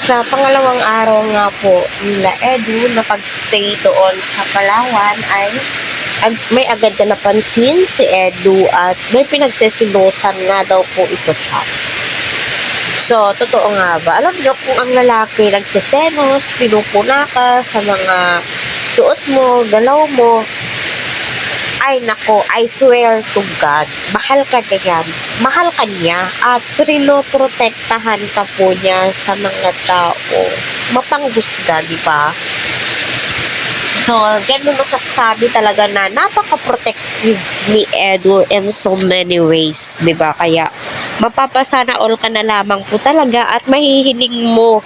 Sa pangalawang araw nga po nila Edu na pag-stay doon sa Palawan ay may agad na napansin si Edu at may pinagsisilusan nga daw po ito siya. So, totoo nga ba? Alam niyo kung ang lalaki nagsiselos, pinupuna ka sa mga suot mo, galaw mo, ay nako, I swear to God, mahal ka niya yan. Mahal ka niya at pinoprotektahan ka po niya sa mga tao. Mapanghusga, di ba? So, ganun masasabi talaga na napaka-protective ni Edu in so many ways, di ba? Kaya, mapapasana all ka na lamang po talaga at mahihiling mo,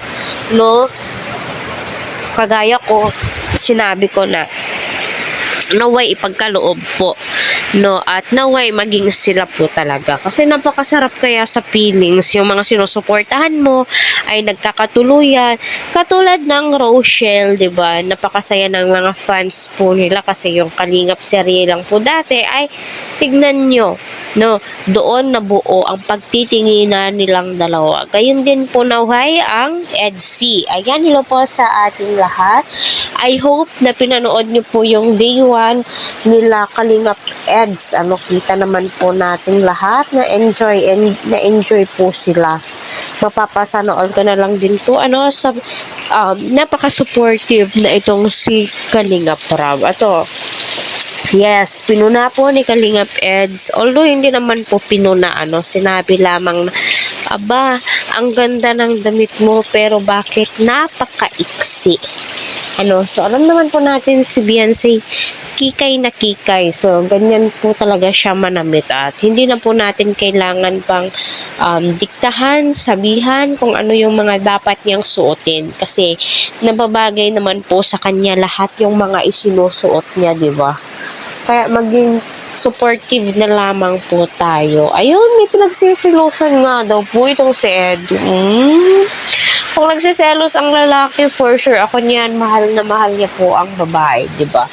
no? Kagaya ko, sinabi ko na, naway ipagkaloob po, no, at naway maging sila po talaga kasi napakasarap kaya sa feelings yung mga sinusuportahan mo ay nagkakatuluyan katulad ng Rochelle, di ba? Napakasaya ng mga fans po nila kasi yung Kalingap serye lang po dati ay tignan nyo, no, doon nabuo ang pagtitinginan nilang dalawa. Gayon din po naway ang EDC. Ayan, hello po sa ating lahat. I hope na pinanood nyo po yung day 1 nila Kalingap Eds. Ano, kita naman po natin lahat na enjoy po sila. Mapapasana all ka na lang din po ano sa napaka-supportive na itong si Kalingap Rab. Ato, yes, pinuna po ni Kalingap Eds. Although hindi naman po pinuna, ano, sinabi lamang na, aba, ang ganda ng damit mo pero bakit napakaiksi? Ano, so alam naman po natin si Beyonce, kikay na kikay. So, ganyan po talaga siya manamit at hindi na po natin kailangan pang diktahan, sabihan kung ano yung mga dapat niyang suotin kasi nababagay naman po sa kanya lahat yung mga isinusuot niya, di ba? Kaya maging supportive na lamang po tayo. Ayun, may pinagsisilosan nga daw po itong si Edu. Kung nagsiselos ang lalaki, for sure, ako niyan, mahal na mahal niya po ang babae, di ba?